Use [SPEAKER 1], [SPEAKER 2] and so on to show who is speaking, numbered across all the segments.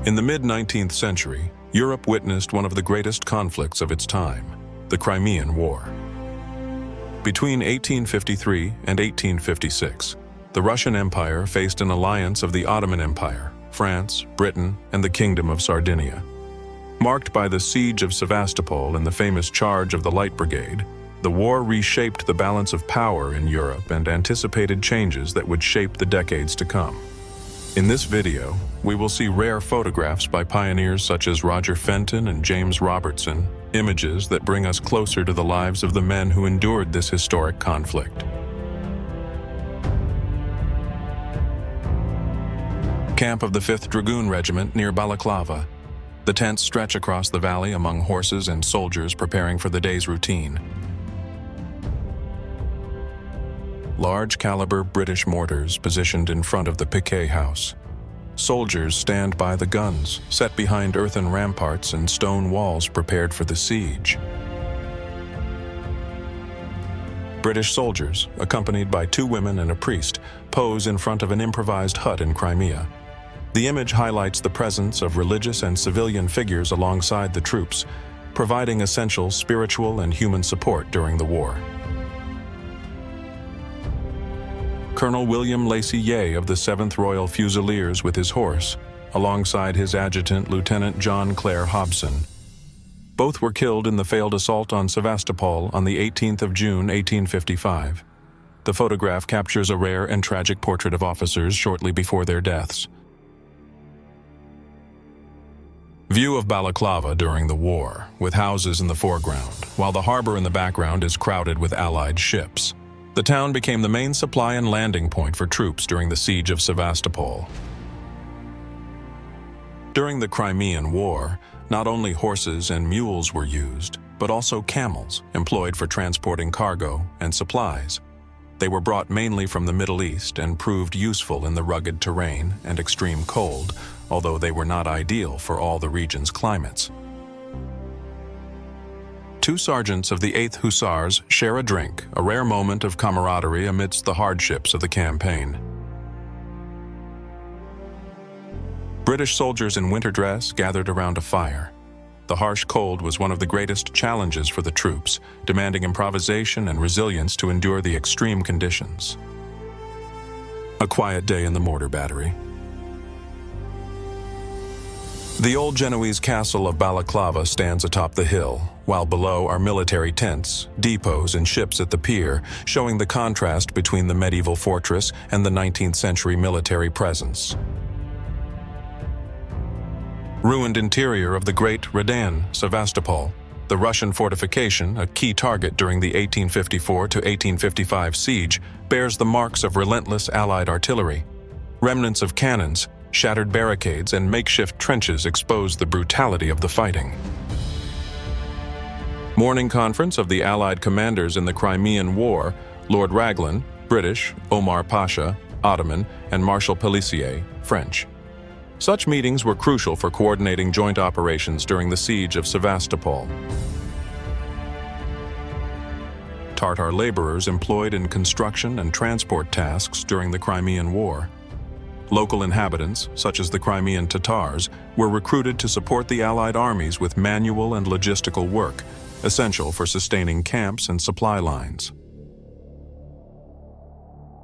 [SPEAKER 1] In the mid-19th century, Europe witnessed one of the greatest conflicts of its time, the Crimean War. Between 1853 and 1856, the Russian Empire faced an alliance of the Ottoman Empire, France, Britain, and the Kingdom of Sardinia. Marked by the Siege of Sevastopol and the famous Charge of the Light Brigade, the war reshaped the balance of power in Europe and anticipated changes that would shape the decades to come. In this video, we will see rare photographs by pioneers such as Roger Fenton and James Robertson, images that bring us closer to the lives of the men who endured this historic conflict. Camp of the 5th Dragoon Regiment near Balaclava. The tents stretch across the valley among horses and soldiers preparing for the day's routine. Large-caliber British mortars positioned in front of the piquet house. Soldiers stand by the guns, set behind earthen ramparts and stone walls prepared for the siege. British soldiers, accompanied by 2 women and a priest, pose in front of an improvised hut in Crimea. The image highlights the presence of religious and civilian figures alongside the troops, providing essential spiritual and human support during the war. Colonel William Lacy Yea of the 7th Royal Fusiliers with his horse, alongside his adjutant Lieutenant John Clare Hobson. Both were killed in the failed assault on Sevastopol on the 18th of June, 1855. The photograph captures a rare and tragic portrait of officers shortly before their deaths. View of Balaclava during the war, with houses in the foreground, while the harbor in the background is crowded with Allied ships. The town became the main supply and landing point for troops during the Siege of Sevastopol. During the Crimean War, not only horses and mules were used, but also camels, employed for transporting cargo and supplies. They were brought mainly from the Middle East and proved useful in the rugged terrain and extreme cold, although they were not ideal for all the region's climates. 2 sergeants of the 8th Hussars share a drink, a rare moment of camaraderie amidst the hardships of the campaign. British soldiers in winter dress gathered around a fire. The harsh cold was one of the greatest challenges for the troops, demanding improvisation and resilience to endure the extreme conditions. A quiet day in the mortar battery. The old Genoese castle of Balaclava stands atop the hill, while below are military tents, depots, and ships at the pier, showing the contrast between the medieval fortress and the 19th century military presence. Ruined interior of the great Redan, Sevastopol, the Russian fortification, a key target during the 1854 to 1855 siege, bears the marks of relentless Allied artillery. Remnants of cannons, shattered barricades, and makeshift trenches expose the brutality of the fighting. Morning conference of the Allied commanders in the Crimean War, Lord Raglan, British, Omar Pasha, Ottoman, and Marshal Pélissier, French. Such meetings were crucial for coordinating joint operations during the Siege of Sevastopol. Tatar laborers employed in construction and transport tasks during the Crimean War. Local inhabitants, such as the Crimean Tatars, were recruited to support the Allied armies with manual and logistical work, essential for sustaining camps and supply lines.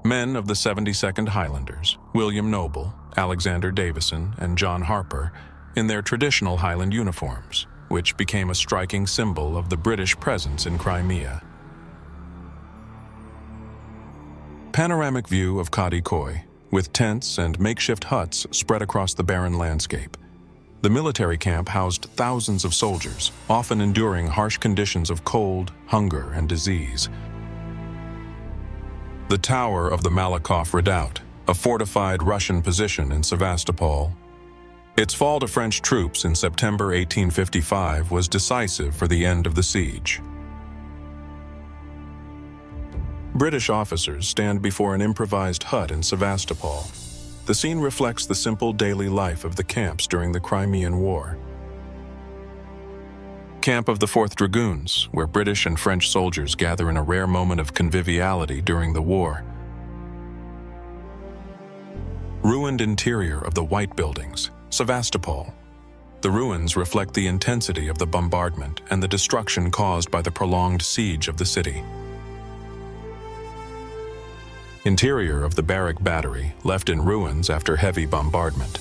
[SPEAKER 1] Men of the 72nd Highlanders, William Noble, Alexander Davison, and John Harper, in their traditional Highland uniforms, which became a striking symbol of the British presence in Crimea. Panoramic view of Kadikoy, with tents and makeshift huts spread across the barren landscape. The military camp housed thousands of soldiers, often enduring harsh conditions of cold, hunger, and disease. The Tower of the Malakoff Redoubt, a fortified Russian position in Sevastopol. Its fall to French troops in September 1855 was decisive for the end of the siege. British officers stand before an improvised hut in Sevastopol. The scene reflects the simple daily life of the camps during the Crimean War. Camp of the 4th Dragoons, where British and French soldiers gather in a rare moment of conviviality during the war. Ruined interior of the White Buildings, Sevastopol. The ruins reflect the intensity of the bombardment and the destruction caused by the prolonged siege of the city. Interior of the barrack battery, left in ruins after heavy bombardment.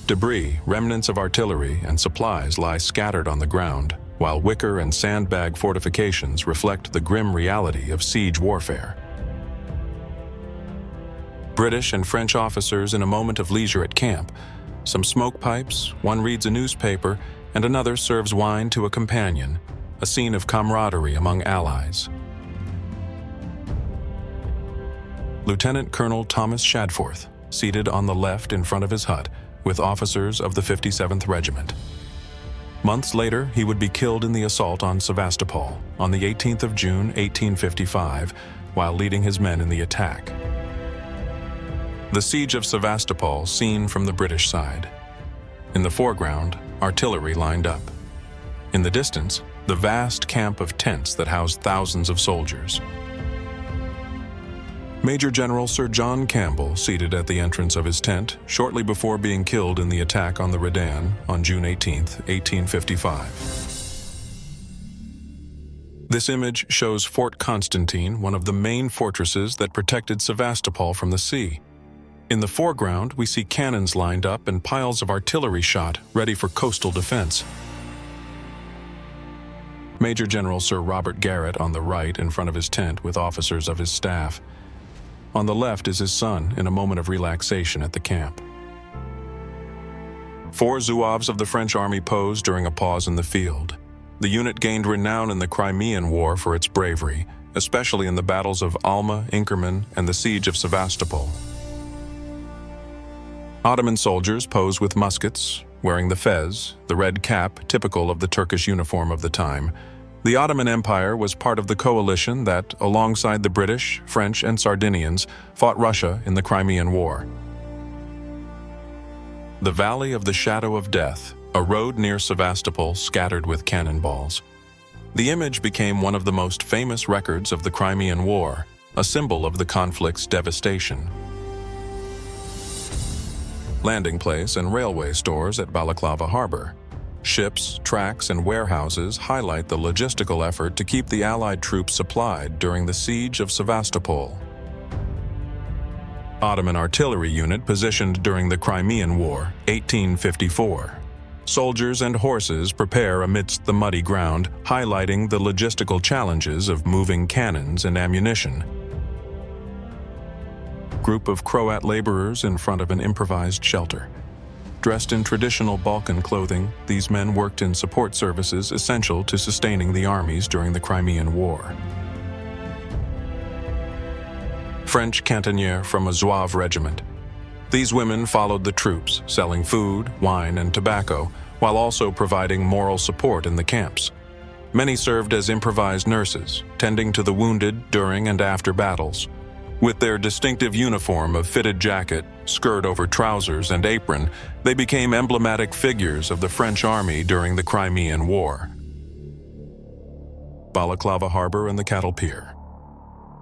[SPEAKER 1] Debris, remnants of artillery, and supplies lie scattered on the ground, while wicker and sandbag fortifications reflect the grim reality of siege warfare. British and French officers in a moment of leisure at camp. Some smoke pipes, one reads a newspaper, and another serves wine to a companion, a scene of camaraderie among allies. Lieutenant Colonel Thomas Shadforth, seated on the left in front of his hut, with officers of the 57th Regiment. Months later, he would be killed in the assault on Sevastopol on the 18th of June, 1855, while leading his men in the attack. The Siege of Sevastopol seen from the British side. In the foreground, artillery lined up. In the distance, the vast camp of tents that housed thousands of soldiers. Major General Sir John Campbell seated at the entrance of his tent shortly before being killed in the attack on the Redan on June 18, 1855. This image shows Fort Constantine, one of the main fortresses that protected Sevastopol from the sea. In the foreground, we see cannons lined up and piles of artillery shot ready for coastal defense. Major General Sir Robert Garrett on the right in front of his tent with officers of his staff. On the left is his son in a moment of relaxation at the camp. 4 Zouaves of the French army posed during a pause in the field. The unit gained renown in the Crimean War for its bravery, especially in the battles of Alma, Inkerman, and the Siege of Sevastopol. Ottoman soldiers posed with muskets, wearing the fez, the red cap typical of the Turkish uniform of the time. The Ottoman Empire was part of the coalition that, alongside the British, French, and Sardinians, fought Russia in the Crimean War. The Valley of the Shadow of Death, a road near Sevastopol scattered with cannonballs. The image became one of the most famous records of the Crimean War, a symbol of the conflict's devastation. Landing place and railway stores at Balaclava Harbor. Ships, tracks, and warehouses highlight the logistical effort to keep the Allied troops supplied during the Siege of Sevastopol. Ottoman artillery unit positioned during the Crimean War, 1854. Soldiers and horses prepare amidst the muddy ground, highlighting the logistical challenges of moving cannons and ammunition. Group of Croat laborers in front of an improvised shelter. Dressed in traditional Balkan clothing, these men worked in support services essential to sustaining the armies during the Crimean War. French cantonniere from a Zouave regiment. These women followed the troops, selling food, wine, and tobacco, while also providing moral support in the camps. Many served as improvised nurses, tending to the wounded during and after battles. With their distinctive uniform of fitted jacket, skirt over trousers, and apron, they became emblematic figures of the French army during the Crimean War. Balaclava Harbor and the cattle pier.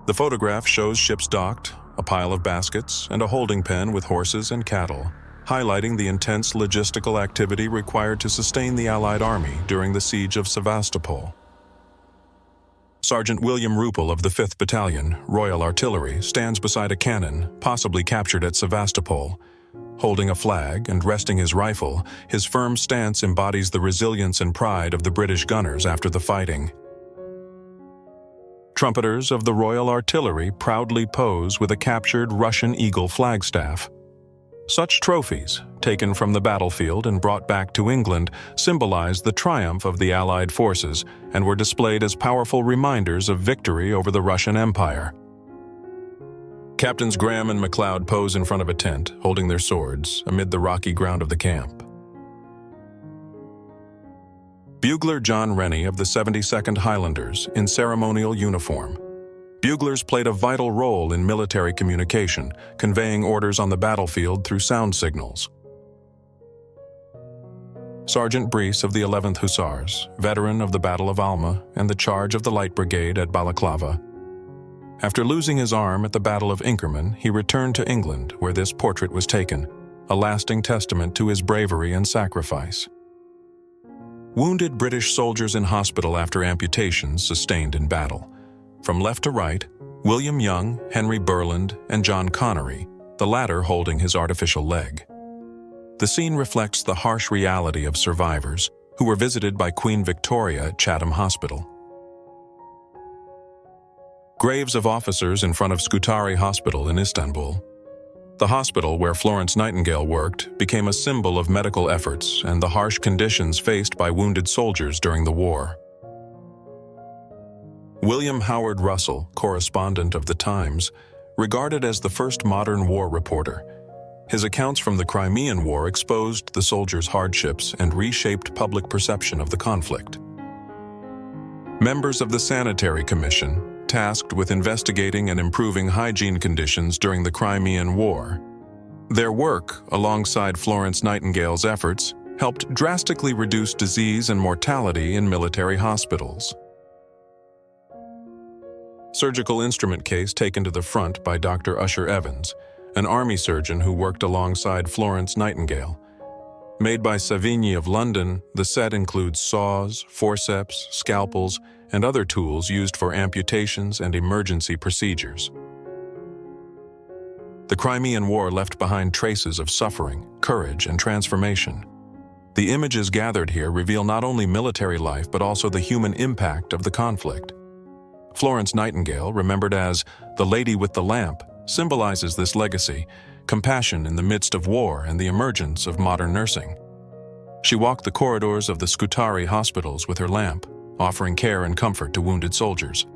[SPEAKER 1] The photograph shows ships docked, a pile of baskets, and a holding pen with horses and cattle, highlighting the intense logistical activity required to sustain the Allied army during the Siege of Sevastopol. Sergeant William Ruppel of the 5th Battalion, Royal Artillery, stands beside a cannon, possibly captured at Sevastopol. Holding a flag and resting his rifle, his firm stance embodies the resilience and pride of the British gunners after the fighting. Trumpeters of the Royal Artillery proudly pose with a captured Russian Eagle flagstaff. Such trophies, taken from the battlefield and brought back to England, symbolize the triumph of the Allied forces and were displayed as powerful reminders of victory over the Russian Empire. Captains Graham and MacLeod pose in front of a tent, holding their swords, amid the rocky ground of the camp. Bugler John Rennie of the 72nd Highlanders, in ceremonial uniform. Buglers played a vital role in military communication, conveying orders on the battlefield through sound signals. Sergeant Breese of the 11th Hussars, veteran of the Battle of Alma and the charge of the Light Brigade at Balaclava. After losing his arm at the Battle of Inkerman, he returned to England, where this portrait was taken. a lasting testament to his bravery and sacrifice. Wounded British soldiers in hospital after amputations sustained in battle. From left to right, William Young, Henry Burland, and John Connery, the latter holding his artificial leg. The scene reflects the harsh reality of survivors who were visited by Queen Victoria at Chatham Hospital. Graves of officers in front of Scutari Hospital in Istanbul. The hospital where Florence Nightingale worked became a symbol of medical efforts and the harsh conditions faced by wounded soldiers during the war. William Howard Russell, correspondent of The Times, regarded as the first modern war reporter. His accounts from the Crimean War exposed the soldiers' hardships and reshaped public perception of the conflict. Members of the Sanitary Commission, tasked with investigating and improving hygiene conditions during the Crimean War. Their work, alongside Florence Nightingale's efforts, helped drastically reduce disease and mortality in military hospitals. Surgical instrument case taken to the front by Dr. Usher Evans, an army surgeon who worked alongside Florence Nightingale. Made by Savigny of London, the set includes saws, forceps, scalpels, and other tools used for amputations and emergency procedures. The Crimean War left behind traces of suffering, courage, and transformation. The images gathered here reveal not only military life but also the human impact of the conflict. Florence Nightingale, remembered as the Lady with the Lamp, symbolizes this legacy, compassion in the midst of war and the emergence of modern nursing. She walked the corridors of the Scutari hospitals with her lamp, offering care and comfort to wounded soldiers.